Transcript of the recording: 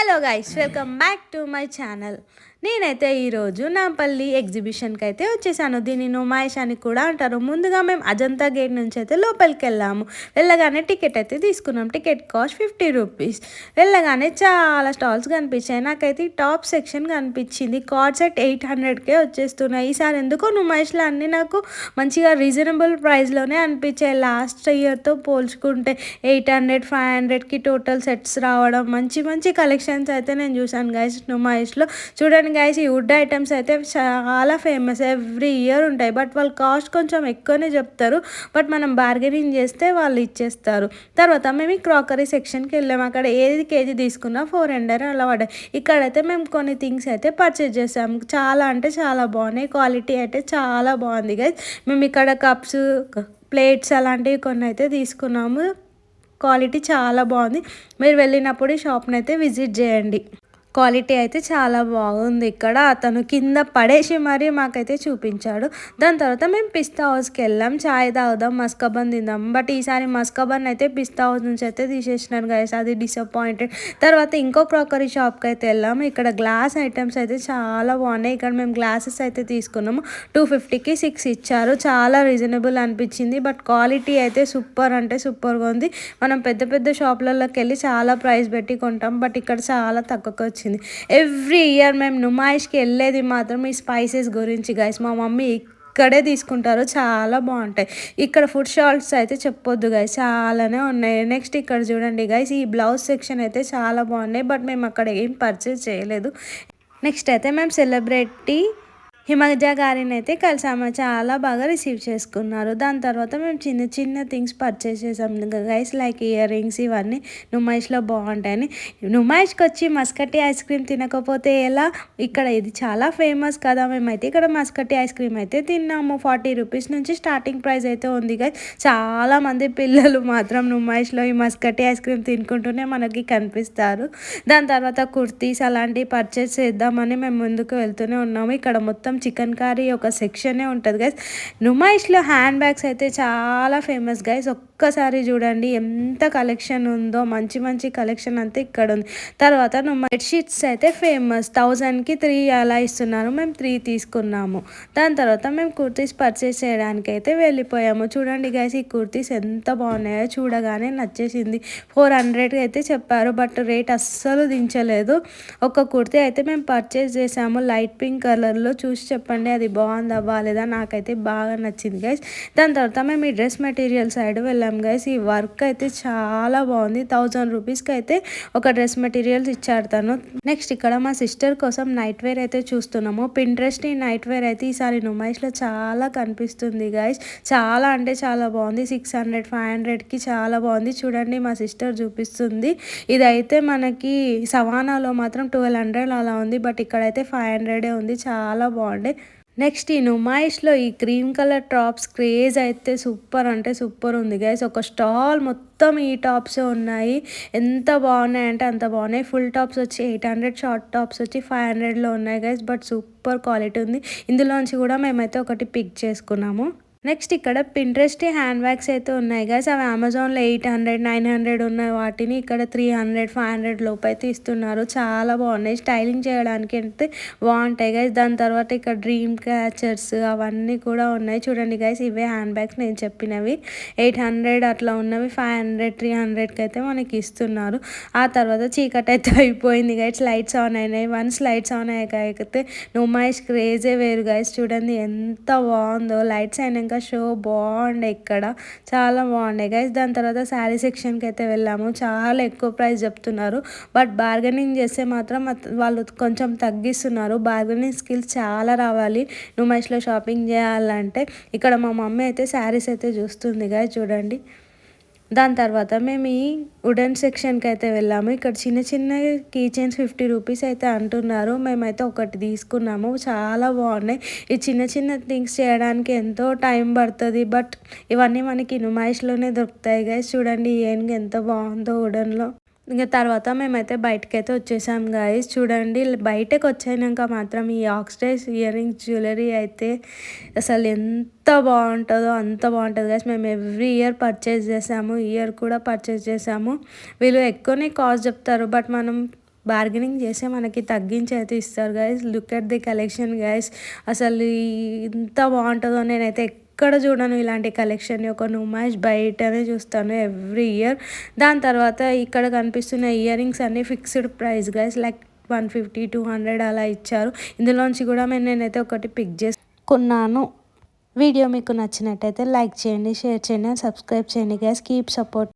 Hello guys, welcome back to my channel. నేనైతే ఈరోజు నాంపల్లి ఎగ్జిబిషన్కి అయితే వచ్చేసాను. దీన్ని నుమాయిష్ అని కూడా అంటారు. ముందుగా మేము అజంతా గేట్ నుంచి అయితే లోపలికి వెళ్ళాము. వెళ్ళగానే టికెట్ అయితే తీసుకున్నాం. Ticket cost 50 rupees. వెళ్ళగానే చాలా స్టాల్స్ కనిపించాయి. నాకైతే ఈ టాప్ సెక్షన్ కనిపించింది. కార్డ్ సెట్ 800కే వచ్చేస్తున్నాయి. ఈసారి ఎందుకో నుమాయిష్లో అన్నీ నాకు మంచిగా రీజనబుల్ ప్రైస్లోనే అనిపించాయి. లాస్ట్ ఇయర్తో పోల్చుకుంటే 800, 500కి టోటల్ సెట్స్ రావడం, మంచి మంచి కలెక్షన్స్ అయితే నేను చూసాను గైస్ నుమాయిష్లో. చూడండి గైస్, ఈ వుడ్ ఐటమ్స్ అయితే చాలా ఫేమస్, ఎవ్రీ ఇయర్ ఉంటాయి. బట్ వాళ్ళు కాస్ట్ కొంచెం ఎక్కువనే చెప్తారు. బట్ మనం బార్గెనింగ్ చేస్తే వాళ్ళు ఇచ్చేస్తారు. తర్వాత మేము ఈ క్రాకరీ సెక్షన్కి వెళ్ళాము. అక్కడ ఏది కేజీ తీసుకున్నా 400 అలా పడ్డాయి. ఇక్కడైతే మేము కొన్ని థింగ్స్ అయితే పర్చేజ్ చేసాము. చాలా అంటే చాలా బాగున్నాయి. క్వాలిటీ అయితే చాలా బాగుంది గైస్. మేము ఇక్కడ కప్స్, ప్లేట్స్ అలాంటివి కొన్ని అయితే తీసుకున్నాము. క్వాలిటీ చాలా బాగుంది. మీరు వెళ్ళినప్పుడు ఈ షాప్ని అయితే విజిట్ చేయండి. క్వాలిటీ అయితే చాలా బాగుంది. ఇక్కడ అతను కింద పడేసి మరీ మాకైతే చూపించాడు. దాని తర్వాత మేము పిస్తా హౌస్కి వెళ్ళాం. చాయ్ తాగుదాం, మస్కబన్ తిందాం. బట్ ఈసారి మస్కబన్ అయితే పిస్తా హౌస్ నుంచి అయితే తీసేసినారు గైస్, అది డిసప్పాయింటెడ్. తర్వాత ఇంకో క్రాకరీ షాప్కి అయితే వెళ్ళాము. ఇక్కడ గ్లాస్ ఐటమ్స్ అయితే చాలా బాగున్నాయి. ఇక్కడ మేము గ్లాసెస్ అయితే తీసుకున్నాము. 250కి 6 ఇచ్చారు. చాలా రీజనబుల్ అనిపించింది. బట్ క్వాలిటీ అయితే సూపర్ అంటే సూపర్గా ఉంది. మనం పెద్ద పెద్ద షాప్లలోకి వెళ్ళి చాలా ప్రైస్ పెట్టి కొంటాం. బట్ ఇక్కడ చాలా తక్కువకి వచ్చింది. ఎవ్రీ ఇయర్ మేము నుమాయిష్కి వెళ్ళేది మాత్రం ఈ స్పైసెస్ గురించి గైస్. మా మమ్మీ ఇక్కడే తీసుకుంటారు, చాలా బాగుంటాయి. ఇక్కడ ఫుడ్ స్టాల్స్ అయితే చెప్పొద్దు గైస్, చాలానే ఉన్నాయి. నెక్స్ట్ ఇక్కడ చూడండి గైస్, ఈ బ్లౌజ్ సెక్షన్ అయితే చాలా బాగున్నాయి. బట్ మేము అక్కడ ఏం పర్చేజ్ చేయలేదు. నెక్స్ట్ అయితే మేము సెలబ్రిటీ హిమజ గారిని అయితే కలిసాము. చాలా బాగా రిసీవ్ చేసుకున్నారు. దాని తర్వాత మేము చిన్న చిన్న థింగ్స్ పర్చేస్ చేసాం గైస్, లైక్ ఇయర్ రింగ్స్. ఇవన్నీ నుమాయిష్లో బాగుంటాయని. నుమాయిష్కి వచ్చి మస్కటీ ఐస్ క్రీమ్ తినకపోతే ఎలా? ఇక్కడ ఇది చాలా ఫేమస్ కదా. మేమైతే ఇక్కడ మస్కటీ ఐస్ క్రీమ్ అయితే తిన్నాము. 40 రూపీస్ నుంచి స్టార్టింగ్ ప్రైస్ అయితే ఉంది గైస్. చాలా మంది పిల్లలు మాత్రం నుమాయిష్లో ఈ మస్కటీ ఐస్ క్రీమ్ తినుకుంటూనే మనకి కనిపిస్తారు. దాని తర్వాత కుర్తీస్ అలాంటివి పర్చేస్ చేద్దామని మేము ముందుకు వెళ్తూనే ఉన్నాము. ఇక్కడ మొత్తం చికెన్ కర్రీ ఒక సెక్షనే ఉంటుంది గైస్. నుమాయిష్లో హ్యాండ్ బ్యాగ్స్ అయితే చాలా ఫేమస్ గైస్. ఒక్కసారి చూడండి ఎంత కలెక్షన్ ఉందో, మంచి మంచి కలెక్షన్ అంతా ఇక్కడ ఉంది. తర్వాత బెడ్షీట్స్ అయితే ఫేమస్, 1000కి 3 అలా ఇస్తున్నారు. మేము 3 తీసుకున్నాము. దాని తర్వాత మేము కుర్తీస్ పర్చేస్ చేయడానికి అయితే వెళ్ళిపోయాము. చూడండి గైస్, ఈ కుర్తీస్ ఎంత బాగున్నాయో, చూడగానే నచ్చేసింది. 400 అయితే చెప్పారు. బట్ రేట్ అస్సలు దించలేదు. ఒక కుర్తీ అయితే మేము పర్చేస్ చేసాము లైట్ పింక్ కలర్లో. చూసి చెప్పండి అది బాగుందా బాగాలేదా. నాకైతే బాగా నచ్చింది గైస్. దాని తర్వాత మేము ఈ డ్రెస్ మెటీరియల్ సైడ్ వెళ్ళాం గైస్. ఈ వర్క్ అయితే చాలా బాగుంది. 1000 రూపీస్కి అయితే ఒక డ్రెస్ మెటీరియల్స్ ఇచ్చాడు తను. నెక్స్ట్ ఇక్కడ మా సిస్టర్ కోసం నైట్ వేర్ అయితే చూస్తున్నాము. పింట్రెస్ట్ ఈ నైట్ వేర్ అయితే ఈసారి నుమాయిష్లో చాలా కనిపిస్తుంది గైస్. చాలా అంటే చాలా బాగుంది. 600, 500కి చాలా బాగుంది. చూడండి మా సిస్టర్ చూపిస్తుంది. ఇదైతే మనకి సవానాలో మాత్రం 1200 అలా ఉంది. బట్ ఇక్కడైతే 500 ఉంది. చాలా బాగుంది. నెక్స్ట్ ఈ నుమాయిష్లో ఈ క్రీమ్ కలర్ టాప్స్ క్రేజ్ అయితే సూపర్ అంటే సూపర్ ఉంది గైస్. ఒక స్టాల్ మొత్తం ఈ టాప్స్ ఉన్నాయి. ఎంత బాగున్నాయి అంటే అంత బాగున్నాయి. ఫుల్ టాప్స్ వచ్చి 800, షార్ట్ టాప్స్ వచ్చి 500లో ఉన్నాయి గైస్. బట్ సూపర్ క్వాలిటీ ఉంది. ఇందులోంచి కూడా మేమైతే ఒకటి పిక్ చేసుకున్నాము. నెక్స్ట్ ఇక్కడ పింట్రెస్ట్ హ్యాండ్ బ్యాగ్స్ అయితే ఉన్నాయి గైస్. అవి అమెజాన్లో 800, 900 ఉన్నాయి. వాటిని ఇక్కడ 300, 500 లోపు అయితే ఇస్తున్నారు. చాలా బాగున్నాయి. స్టైలింగ్ చేయడానికి అయితే బాగుంటాయి గైస్. దాని తర్వాత ఇక్కడ డ్రీమ్ క్యాచర్స్ అవన్నీ కూడా ఉన్నాయి. చూడండి గైస్, ఇవే హ్యాండ్ బ్యాగ్స్ నేను చెప్పినవి. 800 అట్లా ఉన్నవి 500, 300కి అయితే మనకి ఇస్తున్నారు. ఆ తర్వాత చీకటి అయితే అయిపోయింది గైస్. లైట్స్ ఆన్ అయినాయి. వన్స్ లైట్స్ ఆన్ అయ్యాకైతే నుమాయిష్ క్రేజే వేరు గైస్. చూడండి ఎంత బాగుందో. లైట్స్ అయినాక షో బాగుండే, ఇక్కడ చాలా బాగుండే గైస్. దాని తర్వాత శారీ సెక్షన్కి అయితే వెళ్ళాము. చాలా ఎక్కువ ప్రైస్ చెప్తున్నారు. బట్ బార్గెనింగ్ చేస్తే మాత్రం వాళ్ళు కొంచెం తగ్గిస్తున్నారు. బార్గెనింగ్ స్కిల్స్ చాలా రావాలి నుమాయిష్లో షాపింగ్ చేయాలంటే. ఇక్కడ మా మమ్మీ అయితే శారీస్ అయితే చూస్తుంది గైస్, చూడండి. దాని తర్వాత మేము ఈ వుడెన్ సెక్షన్కి అయితే వెళ్ళాము. ఇక్కడ చిన్న చిన్న కీ చైన్స్ 50 రూపీస్ అయితే అంటున్నారు. మేమైతే ఒకటి తీసుకున్నాము. చాలా బాగున్నాయి. ఈ చిన్న చిన్న థింగ్స్ చేయడానికి ఎంతో టైం పడుతుంది. బట్ ఇవన్నీ మనకి నుమాయిష్లోనే దొరుకుతాయి గైస్. చూడండి ఏనుగు ఎంత బాగుందో వుడెన్లో. ఇంకా తర్వాత మేమైతే బయటకైతే వచ్చేసాం గాయస్. చూడండి బయటకు వచ్చాక మాత్రం ఈ ఆక్సిడైజ్ ఇయర్ రింగ్స్ జ్యువెలరీ అయితే అసలు ఎంత బాగుంటుందో అంత బాగుంటుంది గాయస్. మేము ఎవ్రీ ఇయర్ పర్చేస్ చేసాము. ఇయర్ కూడా పర్చేస్ చేసాము. వీళ్ళు ఎక్కువనే కాస్ట్ చెప్తారు. బట్ మనం బార్గెనింగ్ చేస్తే మనకి తగ్గించి అయితే ఇస్తారు guys. Look at the collection guys. అసలు ఇంత బాగుంటుందో నేనైతే ఎక్కడ చూడను ఇలాంటి కలెక్షన్. ఒక నుమాయిష్ బయటనే చూస్తాను ఎవ్రీ ఇయర్. దాని తర్వాత ఇక్కడ కనిపిస్తున్న ఇయర్ రింగ్స్ అన్నీ ఫిక్స్డ్ ప్రైస్ గైస్, లైక్ 150 200 అలా ఇచ్చారు. ఇందులోంచి కూడా నేనైతే ఒకటి పిక్ చేసుకున్నాను. వీడియో మీకు నచ్చినట్టయితే లైక్ చేయండి, షేర్ చేయండి, సబ్స్క్రైబ్ చేయండి గైస్. Keep support.